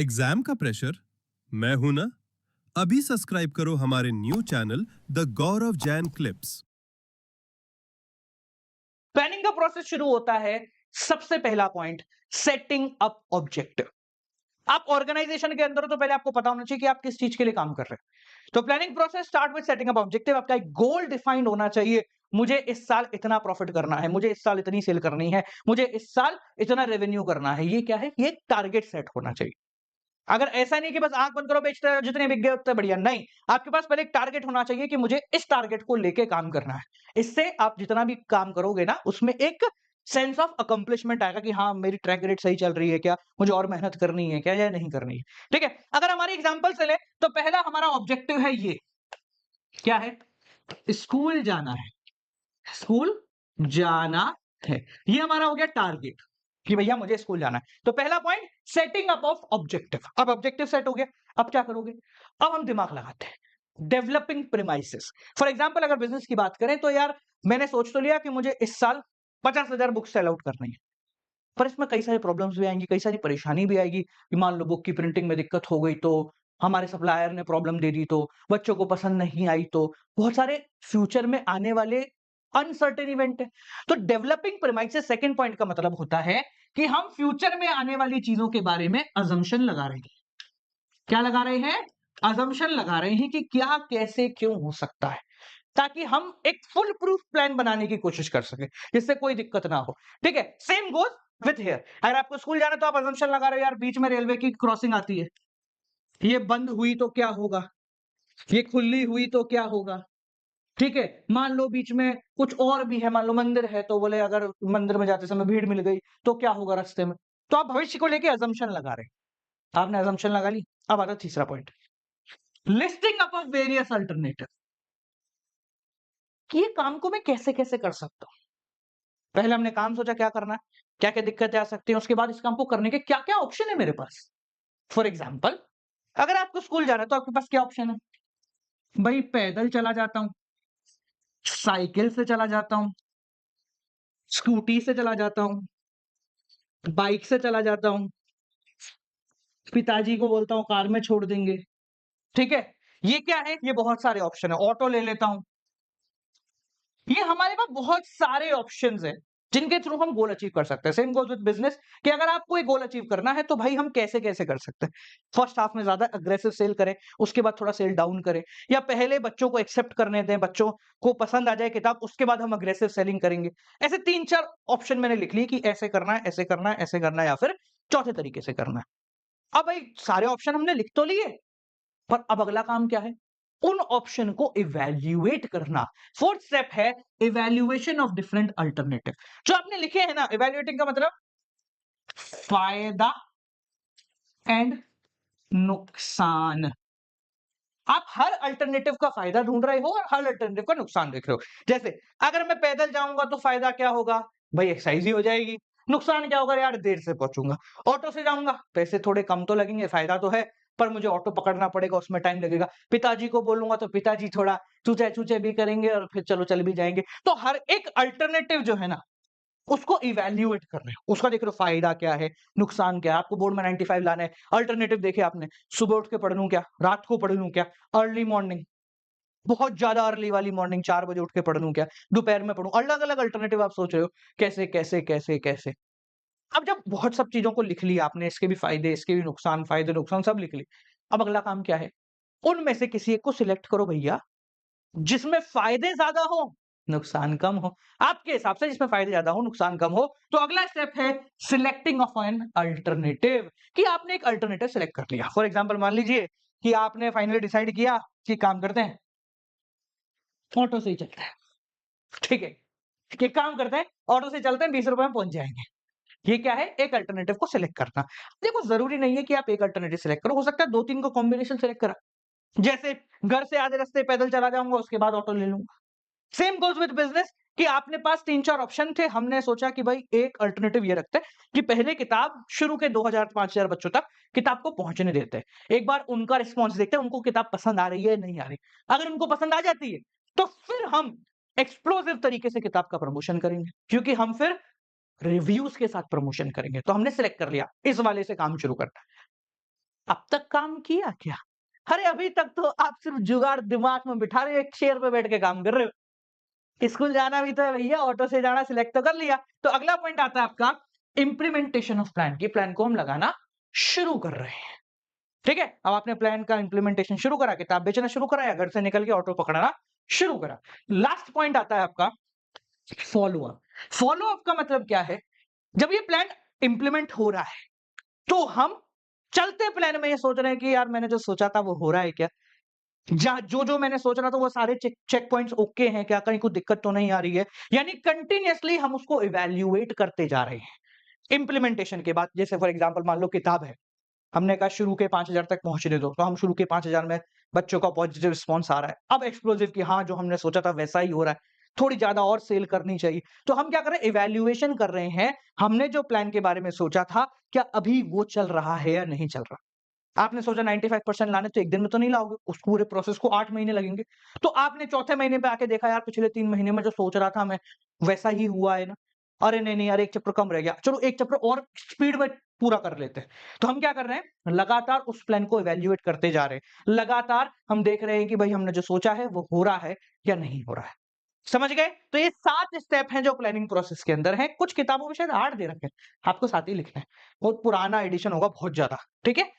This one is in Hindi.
एग्जाम का प्रेशर? मैं हूं ना। अभी सब्सक्राइब करो हमारे new channel the Gaurav Jain clips. Planning का प्रोसेस शुरू होता है। सबसे पहला पॉइंट, सेटिंग अप ऑब्जेक्टिव। आप ऑर्गेनाइजेशन के अंदर हो तो पहले आपको पता होना चाहिए कि आप किस चीज के लिए काम कर रहे हैं। तो planning process start with setting up objective. आपका एक गोल डिफाइंड होना चाहिए। मुझे इस साल इतना प्रॉफिट करना है, मुझे इस साल इतनी सेल करनी है, मुझे इस साल इतना रेवेन्यू करना है। ये क्या है? ये टारगेट सेट होना चाहिए। अगर ऐसा नहीं कि बस आंख बंद करो बेचते रहो, जितने बिक गए उतने बढ़िया, नहीं। आपके पास पहले एक टारगेट होना चाहिए कि मुझे इस टारगेट को लेके काम करना है। इससे आप जितना भी काम करोगे ना, उसमें एक सेंस ऑफ अकम्प्लिशमेंट आएगा कि हाँ, मेरी ट्रैक रेट सही चल रही है क्या, मुझे और मेहनत करनी है क्या या नहीं करनी है। ठीक है, अगर हमारी एग्जांपल से ले तो पहला हमारा ऑब्जेक्टिव है ये, क्या है? स्कूल जाना है। स्कूल जाना है, ये हमारा हो गया टारगेट कि भैया मुझे स्कूल जाना है। तो पहला point, setting up of objective. अब ऑब्जेक्टिव सेट हो गया, अब क्या करोगे? अब हम दिमाग लगाते हैं। Developing premises. फॉर एग्जांपल अगर बिजनेस की बात करें तो यार मैंने सोच तो लिया कि मुझे इस साल 50,000 बुक सेल आउट करनी है, पर इसमें कई सारी प्रॉब्लम्स भी आएंगी, कई सारी परेशानी भी आएगी कि मान लो बुक की प्रिंटिंग में दिक्कत हो गई तो, हमारे सप्लायर ने प्रॉब्लम दे दी तो, बच्चों को पसंद नहीं आई तो, बहुत सारे फ्यूचर में आने वाले अनसर्टेन इवेंट है। तो डेवलपिंग प्रीमाइसेस सेकंड पॉइंट का मतलब होता है कि हम फ्यूचर में आने वाली चीजों के बारे में अजम्पशन लगा रहे हैं। क्या लगा रहे हैं? अजम्पशन लगा रहे हैं कि क्या, कैसे, क्यों हो सकता है, ताकि हम एक फुल प्रूफ प्लान बनाने की कोशिश कर सके जिससे कोई दिक्कत ना हो। ठीक है, सेम गोज विथ हियर। अगर आपको स्कूल जाना है तो आप अजम्पशन लगा रहे हो यार बीच में रेलवे की क्रॉसिंग आती है, ये बंद हुई तो क्या होगा, ये खुली हुई तो क्या होगा। ठीक है, मान लो बीच में कुछ और भी है, मान लो मंदिर है तो बोले अगर मंदिर में जाते समय भीड़ मिल गई तो क्या होगा रास्ते में। तो आप भविष्य को लेके अजम्पशन लगा रहे हैं। आपने अजम्पशन लगा ली। अब आता है तीसरा point, listing up of various alternative. कि ये काम को मैं कैसे कैसे कर सकता हूं। पहले हमने काम सोचा क्या करना है, क्या क्या दिक्कतें आ सकती हैं, उसके बाद इस काम को करने के क्या क्या ऑप्शन है मेरे पास। फॉर एग्जाम्पल, अगर आपको स्कूल जाना है तो आपके पास क्या ऑप्शन है? भाई पैदल चला जाता हूं, साइकिल से चला जाता हूं, स्कूटी से चला जाता हूं, बाइक से चला जाता हूं, पिताजी को बोलता हूं कार में छोड़ देंगे। ठीक है, ये क्या है? ये बहुत सारे ऑप्शन है। ऑटो ले लेता हूं। ये हमारे पास बहुत सारे ऑप्शंस हैं जिनके थ्रू हम गोल अचीव कर सकते हैं। सेम गोज विद बिजनेस कि अगर आपको एक गोल अचीव करना है तो भाई हम कैसे कैसे कर सकते हैं। फर्स्ट हाफ में ज्यादा अग्रेसिव सेल करें, उसके बाद थोड़ा सेल डाउन करें, या पहले बच्चों को एक्सेप्ट करने दें, बच्चों को पसंद आ जाए किताब, उसके बाद हम अग्रेसिव सेलिंग करेंगे। ऐसे तीन चार ऑप्शन मैंने लिख लिए कि ऐसे करना है, ऐसे करना है, ऐसे करना है, या फिर चौथे तरीके से करना है। अब भाई सारे ऑप्शन हमने लिख तो लिए, पर अब अगला काम क्या है? उन ऑप्शन को इवैल्यूएट करना। फोर्थ स्टेप है इवैल्यूएशन ऑफ डिफरेंट अल्टरनेटिव। जो आपने लिखे हैं ना, इवैल्यूएटिंग का मतलब फायदा एंड नुकसान। आप हर अल्टरनेटिव का फायदा ढूंढ रहे हो और हर अल्टरनेटिव का नुकसान देख रहे हो। जैसे अगर मैं पैदल जाऊंगा तो फायदा क्या होगा? भाई एक्सरसाइज ही हो जाएगी। नुकसान क्या होगा? यार देर से पहुंचूंगा। ऑटो से जाऊंगा, पैसे थोड़े कम तो लगेंगे, फायदा तो है, पर मुझे ऑटो पकड़ना पड़ेगा, उसमें टाइम लगेगा। पिताजी को बोलूंगा तो पिताजी थोड़ा चूचे चूचे भी करेंगे और फिर चलो चल भी जाएंगे। तो हर एक अल्टरनेटिव जो है ना, उसको इवैल्यूएट कर रहे हो, उसका देख रहे हो फायदा क्या है, नुकसान क्या है। आपको बोर्ड में 95 लाना है, अल्टरनेटिव देखे आपने, सुबह उठ के पढ़ लूं क्या, रात को पढ़ लूं क्या, अर्ली मॉर्निंग, बहुत ज्यादा अर्ली वाली मॉर्निंग 4 बजे उठ के पढ़ लूं क्या, दोपहर में पढ़ूं, अलग अलग अल्टरनेटिव आप सोच रहे हो कैसे कैसे कैसे कैसे। अब जब बहुत सब चीजों को लिख लिया आपने, इसके भी फायदे, इसके भी नुकसान, फायदे नुकसान सब लिख लिए, अब अगला काम क्या है? उनमें से किसी एक को सिलेक्ट करो भैया, जिसमें फायदे ज्यादा हो, नुकसान कम हो। आपके हिसाब से जिसमें फायदे ज्यादा हो, नुकसान कम हो। तो अगला स्टेप है सिलेक्टिंग ऑफ एन अल्टरनेटिव, कि आपने एक अल्टरनेटिव सिलेक्ट कर लिया। फॉर एग्जांपल मान लीजिए कि आपने फाइनली डिसाइड किया कि काम करते हैं, ऑटो से ही चलते हैं। ठीक है, कि काम करते हैं, ऑटो से चलते हैं, 20 रुपए में पहुंच जाएंगे। ये क्या है? एक अल्टरनेटिव को सिलेक्ट करना। देखो जरूरी नहीं है कि आप एक अल्टरनेटिव सिलेक्ट करो, हो सकता है 2-3 को कॉम्बिनेशन सिलेक्ट करा। जैसे घर से आधे रास्ते पैदल चला जाऊंगा, उसके बाद ऑटो ले लूंगा। सेम गोज विद बिजनेस कि आपने पास 3-4 ऑप्शन थे, हमने सोचा कि भाई एक अल्टरनेटिव ये रखते हैं कि पहले किताब शुरू के 2000-5000 बच्चों तक किताब को पहुंचने देते हैं। एक बार उनका रिस्पॉन्स देखते हैं, उनको किताब पसंद आ रही है नहीं आ रही। अगर उनको पसंद आ जाती है तो फिर हम एक्सप्लोसिव तरीके से किताब का प्रमोशन करेंगे, क्योंकि हम फिर रिव्यूज के साथ प्रमोशन करेंगे। तो हमने सिलेक्ट कर लिया इस वाले से काम शुरू करना है। अब तक काम किया क्या? अरे अभी तक तो आप सिर्फ जुगाड़ दिमाग में बिठा रहे हो, एक चेयर पे बैठ के काम कर रहे हो। स्कूल जाना भी तो है भैया, ऑटो से जाना सिलेक्ट तो कर लिया। तो अगला पॉइंट आता है आपका इम्प्लीमेंटेशन ऑफ प्लान, कि प्लान को हम लगाना शुरू कर रहे हैं। ठीक है? अब आपने प्लान का इम्प्लीमेंटेशन शुरू करा, किताब बेचना शुरू करा या घर से निकल के ऑटो पकड़ना शुरू करा। लास्ट पॉइंट आता है आपका फॉलो अप। फॉलो अप का मतलब क्या है? जब ये प्लान इम्प्लीमेंट हो रहा है, तो हम चलते प्लान में ये सोच रहे हैं कि यार मैंने जो सोचा था वो हो रहा है क्या? जो मैंने सोच रहा था वो सारे चेक चेक पॉइंट्स ओके हैं क्या? कहीं कोई दिक्कत तो नहीं आ रही है? यानी कंटीन्यूअसली हम उसको इवैल्यूएट करते जा रहे हैं। इम्प्लीमेंटेशन के बाद जैसे फॉर एग्जांपल मान लो किताब है, हमने कहा शुरू के 5000 तक पहुँचने दो, तो हम शुरू के 5000 में बच्चों का पॉजिटिव रिस्पॉन्स आ रहा है। अब एक्सप्लोसिव कि हाँ, जो हमने सोचा था वैसा ही हो रहा है, थोड़ी ज़्यादा और सेल करनी चाहिए। तो हम क्या कर रहे हैं? इवैल्यूएशन कर रहे हैं, हमने जो प्लान के बारे में सोचा था, क्या अभी वो चल रहा है या नहीं चल रहा? आपने सोचा 95% लाने तो 1 दिन में तो नहीं लाओगे, उस पूरे प्रोसेस को 8 महीने लगेंगे। तो आपने चौथे महीने पे आके देखा यार पिछले 3 महीने में जो सोच रहा था मैं, वैसा ही हुआ है ना? अरे नहीं, नहीं यार 1 चैप्टर कम रह गया, चलो 1 चैप्टर और स्पीड में पूरा कर लेते हैं। तो हम क्या कर रहे हैं? लगातार उस प्लान को इवैल्यूएट करते जा रहे हैं। लगातार हम देख रहे हैं कि भाई हमने जो सोचा है वो हो रहा है या नहीं हो रहा है। समझ गए? तो ये 7 स्टेप हैं जो प्लानिंग प्रोसेस के अंदर हैं। कुछ किताबों में शायद 8 दे रखे हैं, आपको 7 ही लिखने हैं। बहुत पुराना एडिशन होगा बहुत ज़्यादा, ठीक है?